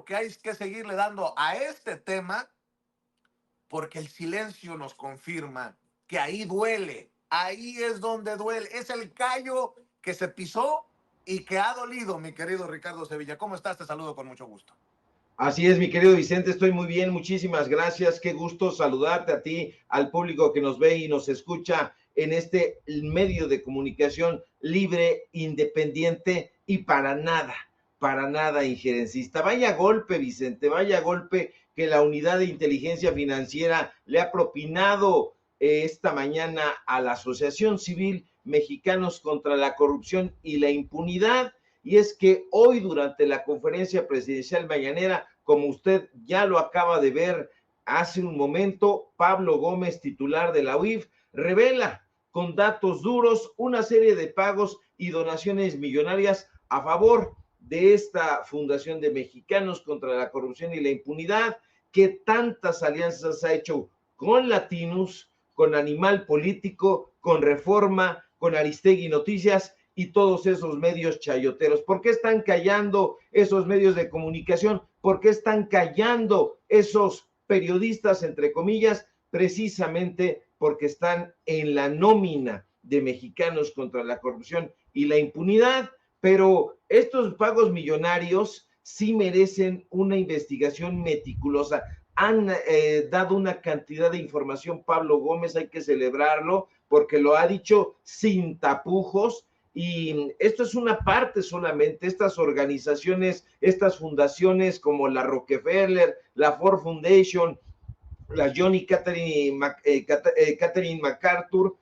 claro que hay que seguirle dando a este tema porque el silencio nos confirma que ahí duele, ahí es donde duele, es el callo que se pisó y que ha dolido, mi querido Ricardo Sevilla. ¿Cómo estás? Te saludo con mucho gusto. Así es, mi querido Vicente, estoy muy bien, muchísimas gracias, qué gusto saludarte a ti, al público que nos ve y nos escucha en este medio de comunicación libre, independiente y para nada injerencista. Vaya golpe, Vicente, vaya golpe que la Unidad de Inteligencia Financiera le ha propinado esta mañana a la Asociación Civil Mexicanos contra la Corrupción y la Impunidad. Y es que hoy durante la conferencia presidencial mañanera, como usted ya lo acaba de ver hace un momento, Pablo Gómez, titular de la UIF, revela con datos duros una serie de pagos y donaciones millonarias a favor de esta Fundación de Mexicanos contra la Corrupción y la Impunidad, que tantas alianzas ha hecho con Latinus, con Animal Político, con Reforma, con Aristegui Noticias y todos esos medios chayoteros. ¿Por qué están callando esos medios de comunicación? ¿Por qué están callando esos periodistas, entre comillas? Precisamente porque están en la nómina de Mexicanos contra la Corrupción y la Impunidad. Pero estos pagos millonarios sí merecen una investigación meticulosa. Han dado una cantidad de información, Pablo Gómez, hay que celebrarlo, porque lo ha dicho sin tapujos. Y esto es una parte solamente, estas organizaciones, estas fundaciones como la Rockefeller, la Ford Foundation, la Johnny Catherine MacArthur,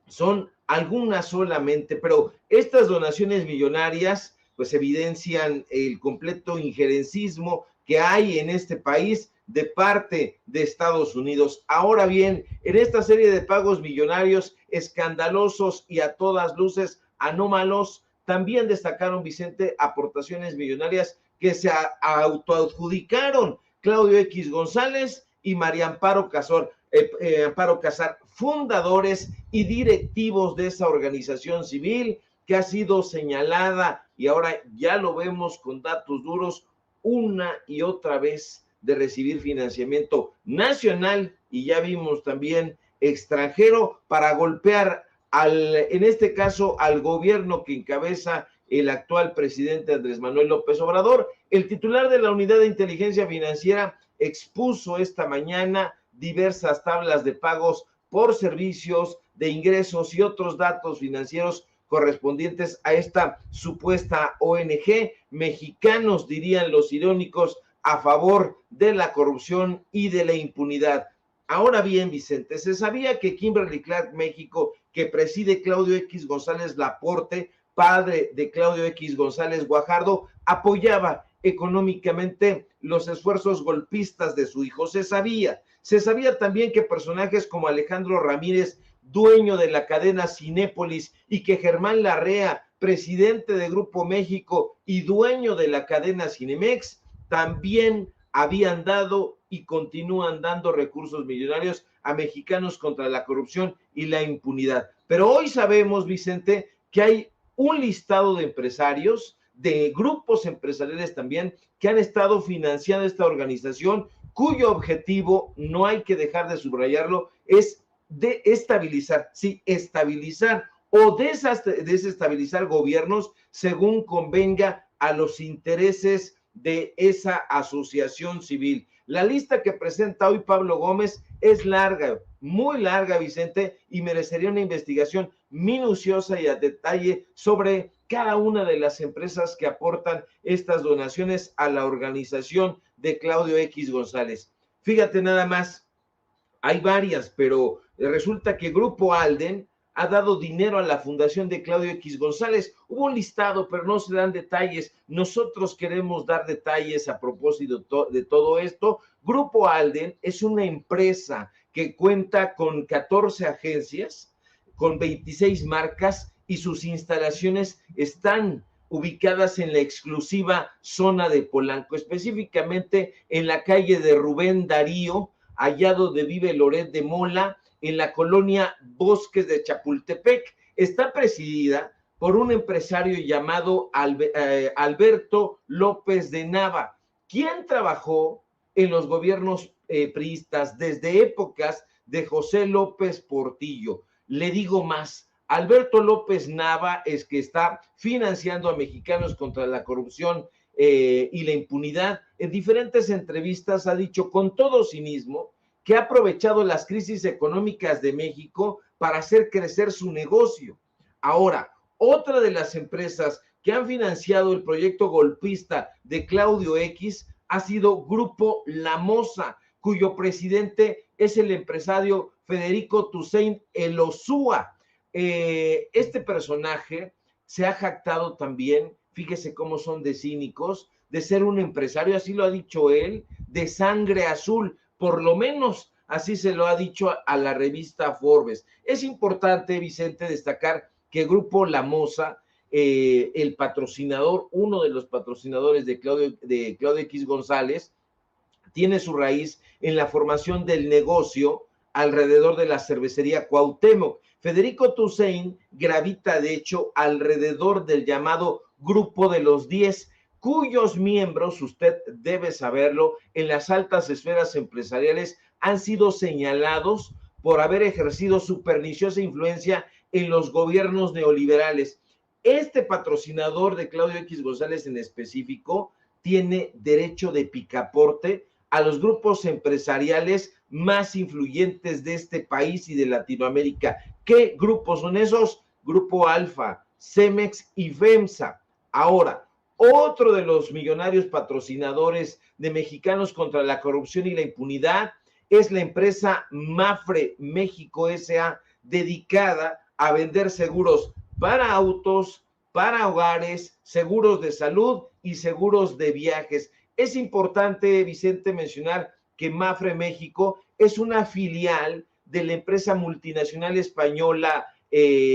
son algunas solamente, pero estas donaciones millonarias pues evidencian el completo injerencismo que hay en este país de parte de Estados Unidos. Ahora bien, en esta serie de pagos millonarios escandalosos y a todas luces anómalos, también destacaron, Vicente, aportaciones millonarias que se autoadjudicaron Claudio X González y María Amparo Casar, fundadores y directivos de esa organización civil que ha sido señalada, y ahora ya lo vemos con datos duros, una y otra vez de recibir financiamiento nacional y ya vimos también extranjero para golpear en este caso al gobierno que encabeza el actual presidente Andrés Manuel López Obrador. El titular de la Unidad de Inteligencia Financiera expuso esta mañana diversas tablas de pagos por servicios, de ingresos y otros datos financieros correspondientes a esta supuesta ONG, mexicanos, dirían los irónicos, a favor de la corrupción y de la impunidad. Ahora bien, Vicente, se sabía que Kimberly Clark México, que preside Claudio X González Laporte, padre de Claudio X González Guajardo, apoyaba económicamente los esfuerzos golpistas de su hijo. Se sabía también que personajes como Alejandro Ramírez, dueño de la cadena Cinépolis, y que Germán Larrea, presidente de Grupo México y dueño de la cadena Cinemex, también habían dado y continúan dando recursos millonarios a mexicanos contra la corrupción y la impunidad. Pero hoy sabemos, Vicente, que hay un listado de empresarios, de grupos empresariales también, que han estado financiando esta organización, cuyo objetivo, no hay que dejar de subrayarlo, es de estabilizar, sí, estabilizar o desestabilizar gobiernos según convenga a los intereses de esa asociación civil. La lista que presenta hoy Pablo Gómez es larga, muy larga, Vicente, y merecería una investigación minuciosa y a detalle sobre cada una de las empresas que aportan estas donaciones a la organización de Claudio X González. Fíjate nada más, hay varias, pero resulta que Grupo Alden ha dado dinero a la fundación de Claudio X González. Hubo un listado, pero no se dan detalles. Nosotros queremos dar detalles a propósito de todo esto. Grupo Alden es una empresa que cuenta con 14 agencias, con 26 marcas, y sus instalaciones están ubicadas en la exclusiva zona de Polanco, específicamente en la calle de Rubén Darío, allá donde vive Loret de Mola, en la colonia Bosques de Chapultepec. Está presidida por un empresario llamado Alberto López de Nava, ¿Quién trabajó en los gobiernos priistas desde épocas de José López Portillo? Le digo más, Alberto López Nava es que está financiando a Mexicanos contra la corrupción y la impunidad. En diferentes entrevistas ha dicho con todo cinismo que ha aprovechado las crisis económicas de México para hacer crecer su negocio. Ahora, otra de las empresas que han financiado el proyecto golpista de Claudio X ha sido Grupo La Moza, cuyo presidente es el empresario Federico Toussaint Elosúa. Este personaje se ha jactado también, fíjese cómo son de cínicos, de ser un empresario, así lo ha dicho él, de sangre azul, por lo menos así se lo ha dicho a la revista Forbes. Es importante, Vicente, destacar que Grupo La Moza, el patrocinador, uno de los patrocinadores de Claudio X González, tiene su raíz en la formación del negocio alrededor de la cervecería Cuauhtémoc. Federico Toussaint gravita, de hecho, alrededor del llamado Grupo de los 10, cuyos miembros, usted debe saberlo, en las altas esferas empresariales han sido señalados por haber ejercido su perniciosa influencia en los gobiernos neoliberales. Este patrocinador de Claudio X González en específico tiene derecho de picaporte a los grupos empresariales más influyentes de este país y de Latinoamérica. ¿Qué grupos son esos? Grupo Alfa, Cemex y FEMSA. Ahora, otro de los millonarios patrocinadores de Mexicanos contra la corrupción y la impunidad es la empresa Mapfre México S.A., dedicada a vender seguros para autos, para hogares, seguros de salud y seguros de viajes. Es importante, Vicente, mencionar que Mapfre México es una filial de la empresa multinacional española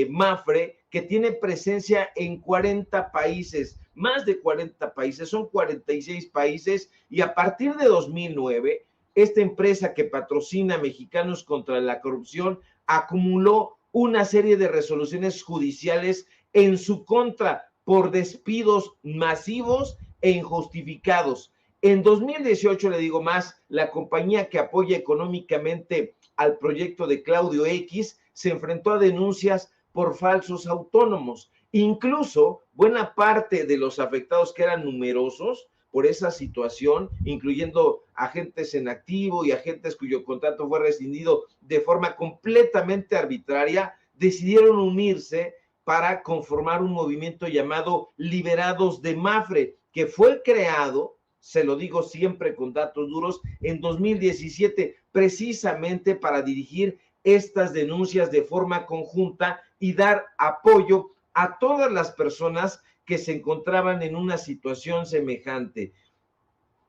Mapfre, que tiene presencia en 40 países, más de 40 países, son 46 países, y a partir de 2009, esta empresa que patrocina Mexicanos contra la corrupción acumuló una serie de resoluciones judiciales en su contra por despidos masivos e injustificados. En 2018, le digo más, la compañía que apoya económicamente al proyecto de Claudio X se enfrentó a denuncias por falsos autónomos. Incluso buena parte de los afectados, que eran numerosos por esa situación, incluyendo agentes en activo y agentes cuyo contrato fue rescindido de forma completamente arbitraria, decidieron unirse para conformar un movimiento llamado Liberados de Mapfre, que fue creado, se lo digo siempre con datos duros, en 2017, precisamente para dirigir estas denuncias de forma conjunta y dar apoyo a todas las personas que se encontraban en una situación semejante.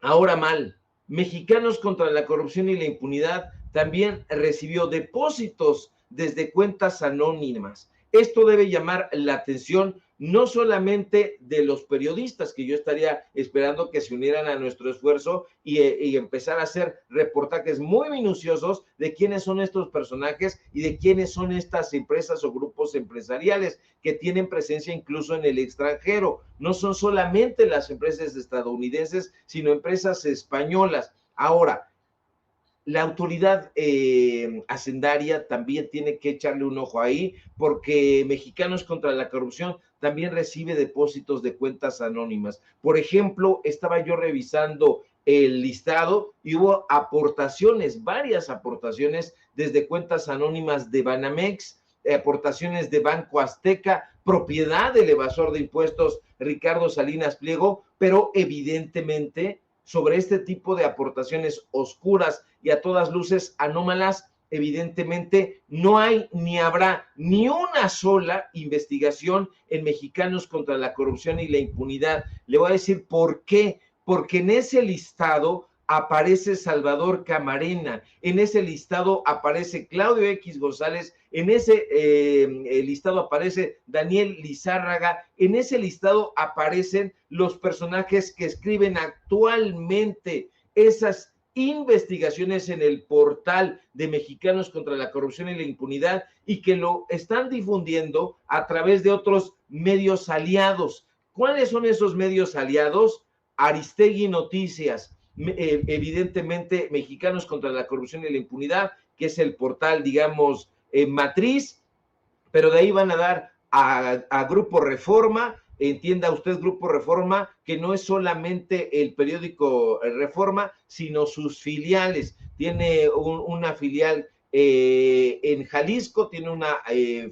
Ahora mal, Mexicanos contra la corrupción y la impunidad también recibió depósitos desde cuentas anónimas. Esto debe llamar la atención no solamente de los periodistas, que yo estaría esperando que se unieran a nuestro esfuerzo y empezar a hacer reportajes muy minuciosos de quiénes son estos personajes y de quiénes son estas empresas o grupos empresariales que tienen presencia incluso en el extranjero. No son solamente las empresas estadounidenses, sino empresas españolas. Ahora, la autoridad hacendaria también tiene que echarle un ojo ahí, porque Mexicanos contra la corrupción también recibe depósitos de cuentas anónimas. Por ejemplo, estaba yo revisando el listado y hubo aportaciones, varias aportaciones desde cuentas anónimas de Banamex, aportaciones de Banco Azteca, propiedad del evasor de impuestos Ricardo Salinas Pliego, pero evidentemente sobre este tipo de aportaciones oscuras y a todas luces anómalas, evidentemente no hay ni habrá ni una sola investigación en Mexicanos contra la corrupción y la impunidad. Le voy a decir por qué. Porque en ese listado aparece Salvador Camarena, en ese listado aparece Claudio X González, en ese listado aparece Daniel Lizárraga, en ese listado aparecen los personajes que escriben actualmente esas investigaciones en el portal de Mexicanos contra la corrupción y la impunidad y que lo están difundiendo a través de otros medios aliados. ¿Cuáles son esos medios aliados? Aristegui Noticias, evidentemente Mexicanos contra la Corrupción y la Impunidad, que es el portal, digamos, matriz, pero de ahí van a dar a Grupo Reforma. Entienda usted, Grupo Reforma, que no es solamente el periódico Reforma, sino sus filiales. Tiene una filial en Jalisco, tiene una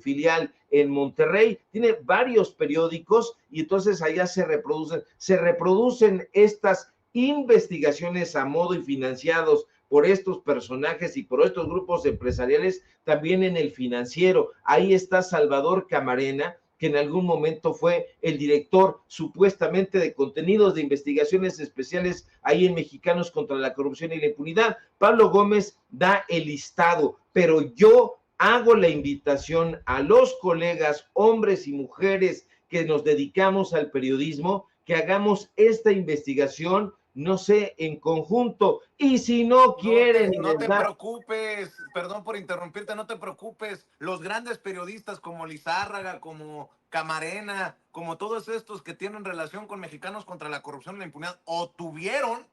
filial en Monterrey, tiene varios periódicos y entonces allá se reproducen estas investigaciones a modo y financiados por estos personajes y por estos grupos empresariales, también en el financiero. Ahí está Salvador Camarena, que en algún momento fue el director supuestamente de contenidos de investigaciones especiales ahí en Mexicanos contra la Corrupción y la Impunidad. Pablo Gómez da el listado, pero yo hago la invitación a los colegas, hombres y mujeres que nos dedicamos al periodismo, que hagamos esta investigación, no sé, en conjunto. Y si no quieren, No te preocupes, perdón por interrumpirte, no te preocupes. Los grandes periodistas como Lizárraga, como Camarena, como todos estos que tienen relación con Mexicanos contra la Corrupción y la Impunidad, o tuvieron,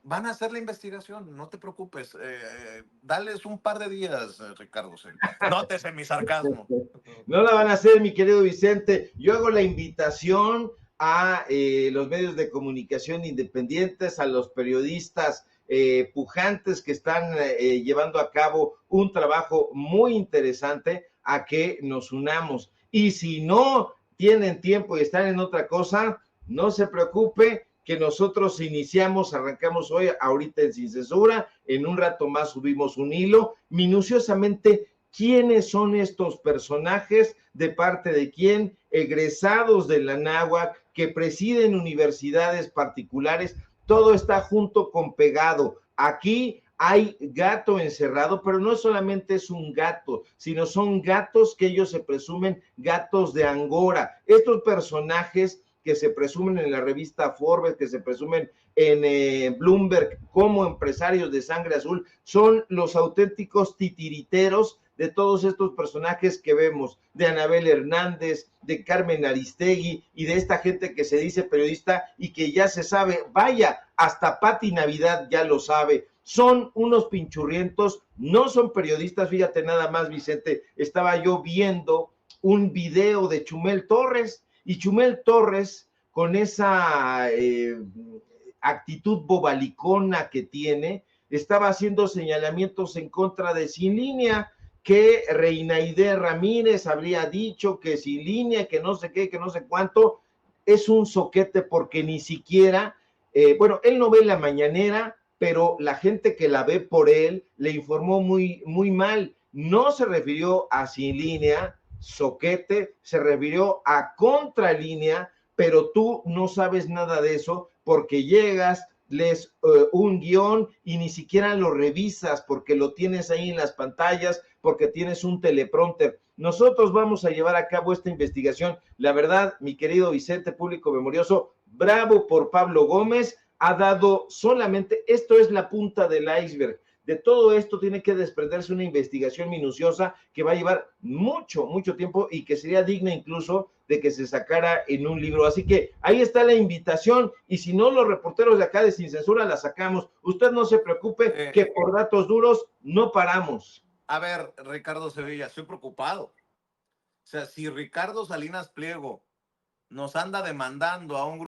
van a hacer la investigación, no te preocupes. Dales un par de días, Ricardo. Nótese mi sarcasmo. No la van a hacer, mi querido Vicente. Yo hago la invitación a los medios de comunicación independientes, a los periodistas pujantes que están llevando a cabo un trabajo muy interesante, a que nos unamos. Y si no tienen tiempo y están en otra cosa, no se preocupe, que nosotros iniciamos, arrancamos hoy, ahorita en Sin Censura, en un rato más subimos un hilo, minuciosamente, quiénes son estos personajes, de parte de quién, egresados de la Anáhuac, que presiden universidades particulares, todo está junto con pegado. Aquí hay gato encerrado, pero no solamente es un gato, sino son gatos que ellos se presumen gatos de Angora. Estos personajes que se presumen en la revista Forbes, que se presumen en Bloomberg como empresarios de sangre azul, son los auténticos titiriteros de todos estos personajes que vemos, de Anabel Hernández, de Carmen Aristegui y de esta gente que se dice periodista y que ya se sabe, vaya, hasta Pati Navidad ya lo sabe. Son unos pinchurrientos, no son periodistas. Fíjate nada más, Vicente, estaba yo viendo un video de Chumel Torres, y Chumel Torres, con esa actitud bobalicona que tiene, estaba haciendo señalamientos en contra de Sin Línea, que Reinaide Ramírez habría dicho que Sin Línea, que no sé qué, que no sé cuánto. Es un soquete porque ni siquiera, bueno, él no ve la mañanera, pero la gente que la ve por él le informó muy, muy mal. No se refirió a Sin Línea, soquete, se refirió a Contralínea, pero tú no sabes nada de eso porque llegas, lees un guión y ni siquiera lo revisas porque lo tienes ahí en las pantallas, porque tienes un teleprompter. Nosotros vamos a llevar a cabo esta investigación. La verdad, mi querido Vicente, público memorioso, bravo por Pablo Gómez. Ha dado solamente, esto es la punta del iceberg. De todo esto tiene que desprenderse una investigación minuciosa que va a llevar mucho, mucho tiempo y que sería digna incluso de que se sacara en un libro. Así que ahí está la invitación, y si no, los reporteros de acá de Sin Censura la sacamos. Usted no se preocupe, que por datos duros no paramos. A ver, Ricardo Sevilla, estoy preocupado. O sea, si Ricardo Salinas Pliego nos anda demandando a un grupo